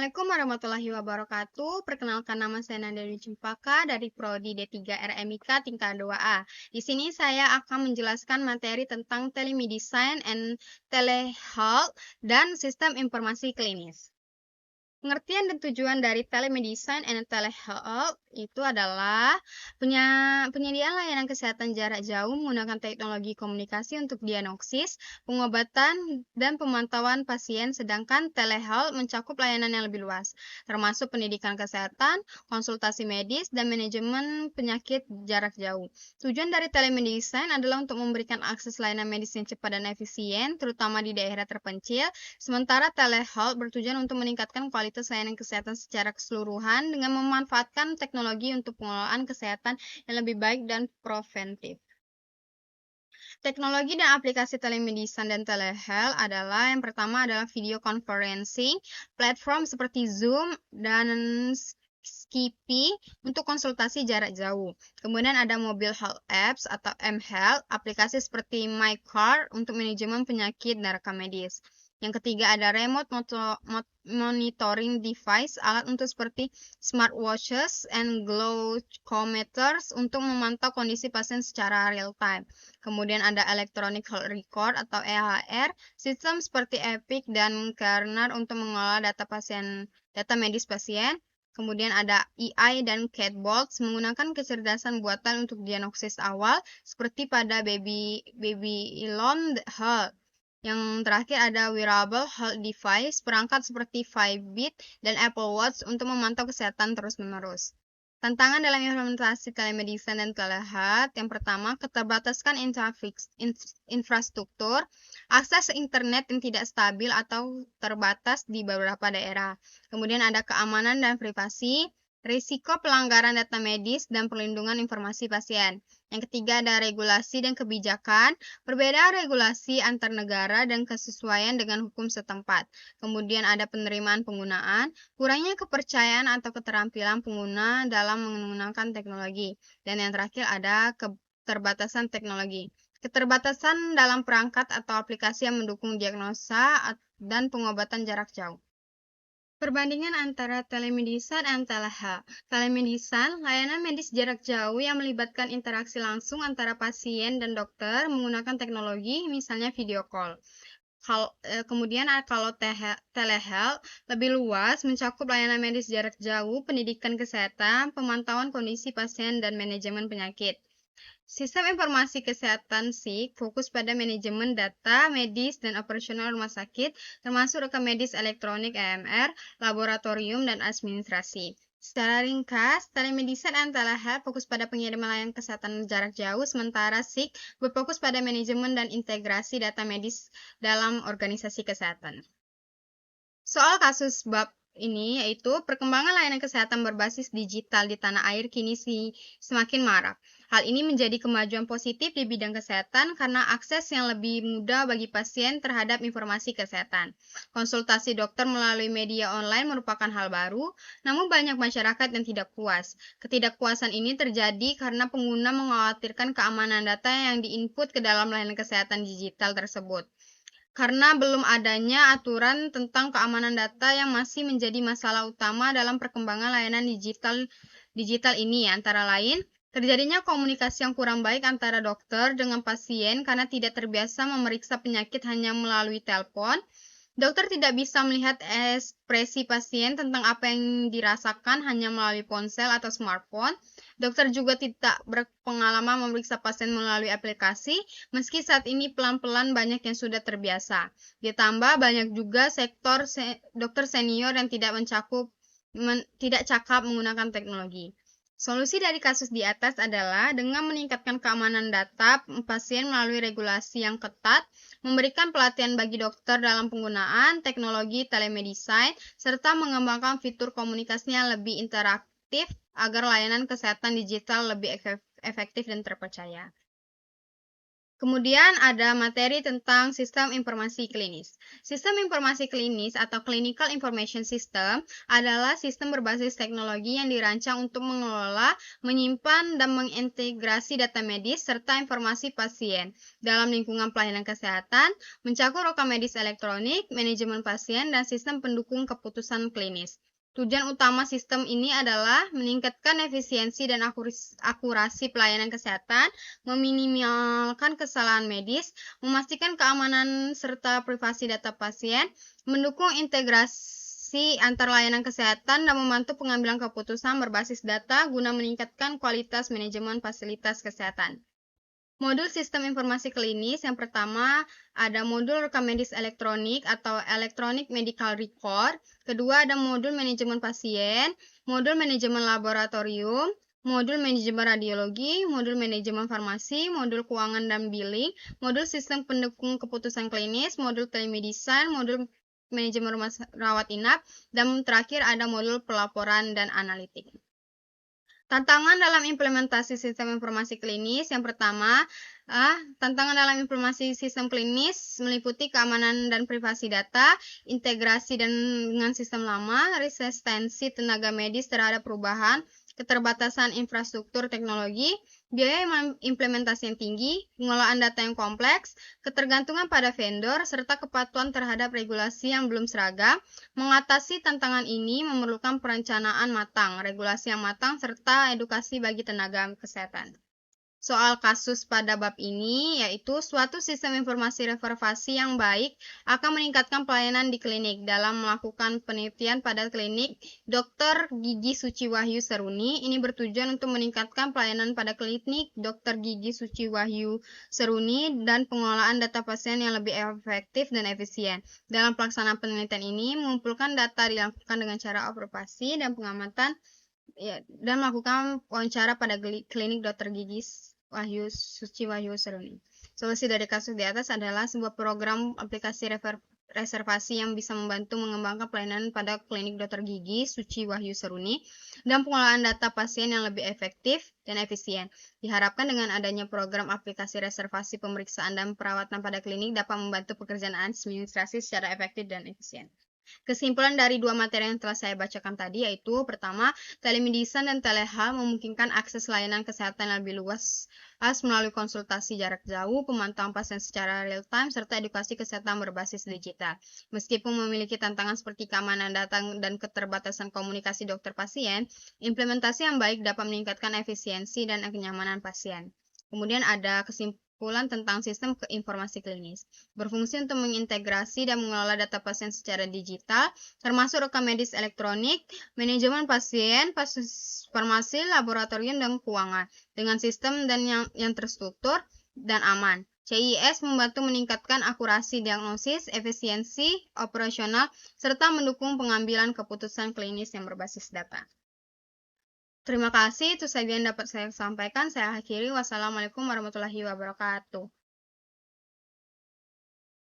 Assalamualaikum warahmatullahi wabarakatuh. Perkenalkan, nama saya Nanda Dwi Cempaka dari Prodi D3 RMIK tingkat 2A. Di sini saya akan menjelaskan materi tentang telemedicine and telehealth dan sistem informasi klinis. Pengertian dan tujuan dari telemedicine and telehealth itu adalah penyediaan layanan kesehatan jarak jauh menggunakan teknologi komunikasi untuk diagnosis, pengobatan, dan pemantauan pasien, sedangkan telehealth mencakup layanan yang lebih luas, termasuk pendidikan kesehatan, konsultasi medis, dan manajemen penyakit jarak jauh. Tujuan dari telemedicine adalah untuk memberikan akses layanan medis yang cepat dan efisien, terutama di daerah terpencil, sementara telehealth bertujuan untuk meningkatkan kualitas layanan kesehatan secara keseluruhan dengan memanfaatkan teknologi untuk pengelolaan kesehatan yang lebih baik dan preventif. Teknologi dan aplikasi telemedicine dan telehealth adalah yang pertama adalah video conferencing, platform seperti Zoom dan Skippy untuk konsultasi jarak jauh. Kemudian ada mobile health apps atau mHealth, aplikasi seperti MyCar untuk manajemen penyakit dan rekam medis. Yang ketiga ada remote monitoring device, alat untuk seperti smartwatches and glucometers untuk memantau kondisi pasien secara real time. Kemudian ada electronic health record atau EHR, sistem seperti Epic dan Cerner untuk mengelola data medis pasien. Kemudian ada AI dan chatbots menggunakan kecerdasan buatan untuk diagnosis awal seperti pada Baby Elon Health. Yang terakhir ada wearable health device, perangkat seperti Fitbit dan Apple Watch untuk memantau kesehatan terus-menerus. Tantangan dalam implementasi telemedicine dan telehealth, yang pertama, keterbatasan infrastruktur, akses internet yang tidak stabil atau terbatas di beberapa daerah. Kemudian ada keamanan dan privasi, risiko pelanggaran data medis, dan perlindungan informasi pasien. Yang ketiga ada regulasi dan kebijakan, perbedaan regulasi antar negara dan kesesuaian dengan hukum setempat. Kemudian ada penerimaan penggunaan, kurangnya kepercayaan atau keterampilan pengguna dalam menggunakan teknologi. Dan yang terakhir ada keterbatasan teknologi. Keterbatasan dalam perangkat atau aplikasi yang mendukung diagnosa dan pengobatan jarak jauh. Perbandingan antara telemedicine dan telehealth. Telemedicine, layanan medis jarak jauh yang melibatkan interaksi langsung antara pasien dan dokter menggunakan teknologi, misalnya video call. Kemudian kalau telehealth lebih luas, mencakup layanan medis jarak jauh, pendidikan kesehatan, pemantauan kondisi pasien, dan manajemen penyakit. Sistem informasi kesehatan SIK fokus pada manajemen data medis dan operasional rumah sakit, termasuk rekam medis elektronik EMR, laboratorium, dan administrasi. Secara ringkas, telemedicine dan telehealth fokus pada pengiriman layanan kesehatan jarak jauh, sementara SIK berfokus pada manajemen dan integrasi data medis dalam organisasi kesehatan. Soal kasus bab ini yaitu perkembangan layanan kesehatan berbasis digital di tanah air kini semakin marak. Hal ini menjadi kemajuan positif di bidang kesehatan karena akses yang lebih mudah bagi pasien terhadap informasi kesehatan. Konsultasi dokter melalui media online merupakan hal baru, namun banyak masyarakat yang tidak puas. Ketidakpuasan ini terjadi karena pengguna mengkhawatirkan keamanan data yang diinput ke dalam layanan kesehatan digital tersebut. Karena belum adanya aturan tentang keamanan data yang masih menjadi masalah utama dalam perkembangan layanan digital ini, antara lain, terjadinya komunikasi yang kurang baik antara dokter dengan pasien karena tidak terbiasa memeriksa penyakit hanya melalui telepon. Dokter tidak bisa melihat ekspresi pasien tentang apa yang dirasakan hanya melalui ponsel atau smartphone. Dokter juga tidak berpengalaman memeriksa pasien melalui aplikasi, meski saat ini pelan-pelan banyak yang sudah terbiasa. Ditambah banyak juga sektor dokter senior yang tidak cakap menggunakan teknologi. Solusi dari kasus di atas adalah dengan meningkatkan keamanan data pasien melalui regulasi yang ketat, memberikan pelatihan bagi dokter dalam penggunaan teknologi telemedicine, serta mengembangkan fitur komunikasinya lebih interaktif agar layanan kesehatan digital lebih efektif dan terpercaya. Kemudian ada materi tentang sistem informasi klinis. Sistem informasi klinis atau Clinical Information System adalah sistem berbasis teknologi yang dirancang untuk mengelola, menyimpan, dan mengintegrasi data medis serta informasi pasien dalam lingkungan pelayanan kesehatan, mencakup rekam medis elektronik, manajemen pasien, dan sistem pendukung keputusan klinis. Tujuan utama sistem ini adalah meningkatkan efisiensi dan akurasi pelayanan kesehatan, meminimalkan kesalahan medis, memastikan keamanan serta privasi data pasien, mendukung integrasi antar layanan kesehatan, dan membantu pengambilan keputusan berbasis data guna meningkatkan kualitas manajemen fasilitas kesehatan. Modul sistem informasi klinis yang pertama ada modul rekam medis elektronik atau Electronic Medical Record. Kedua ada modul manajemen pasien, modul manajemen laboratorium, modul manajemen radiologi, modul manajemen farmasi, modul keuangan dan billing, modul sistem pendukung keputusan klinis, modul telemedicine, modul manajemen rumah rawat inap, dan terakhir ada modul pelaporan dan analitik. Tantangan dalam implementasi sistem informasi klinis yang pertama, tantangan dalam implementasi sistem klinis meliputi keamanan dan privasi data, integrasi dengan sistem lama, resistensi tenaga medis terhadap perubahan, keterbatasan infrastruktur teknologi, biaya implementasi yang tinggi, pengelolaan data yang kompleks, ketergantungan pada vendor, serta kepatuhan terhadap regulasi yang belum seragam. Mengatasi tantangan ini memerlukan perencanaan matang, regulasi yang matang, serta edukasi bagi tenaga kesehatan. Soal kasus pada bab ini yaitu suatu sistem informasi reservasi yang baik akan meningkatkan pelayanan di klinik. Dalam melakukan penelitian pada klinik Dr. Gigi Suci Wahyu Seruni, ini bertujuan untuk meningkatkan pelayanan pada klinik Dr. Gigi Suci Wahyu Seruni dan pengelolaan data pasien yang lebih efektif dan efisien. Dalam pelaksanaan penelitian ini mengumpulkan data dilakukan dengan cara observasi dan pengamatan dan melakukan wawancara pada klinik Dr. Gigi Suci Wahyu Seruni. Solusi dari kasus di atas adalah sebuah program aplikasi reservasi yang bisa membantu mengembangkan pelayanan pada klinik Dr. Gigi Suci Wahyu Seruni dan pengelolaan data pasien yang lebih efektif dan efisien. Diharapkan dengan adanya program aplikasi reservasi pemeriksaan dan perawatan pada klinik dapat membantu pekerjaan administrasi secara efektif dan efisien. Kesimpulan dari dua materi yang telah saya bacakan tadi yaitu pertama, telemedicine dan telehealth memungkinkan akses layanan kesehatan yang lebih luas melalui konsultasi jarak jauh, pemantauan pasien secara real time, serta edukasi kesehatan berbasis digital. Meskipun memiliki tantangan seperti keamanan data dan keterbatasan komunikasi dokter pasien, implementasi yang baik dapat meningkatkan efisiensi dan kenyamanan pasien. Kemudian ada kesimpulan tentang sistem informasi klinis. Berfungsi untuk mengintegrasi dan mengelola data pasien secara digital, termasuk rekam medis elektronik, manajemen pasien, farmasi, laboratorium, dan keuangan, dengan sistem yang terstruktur dan aman. CIS membantu meningkatkan akurasi diagnosis, efisiensi operasional, serta mendukung pengambilan keputusan klinis yang berbasis data. Terima kasih, itu saja yang dapat saya sampaikan. Saya akhiri. Wassalamualaikum warahmatullahi wabarakatuh.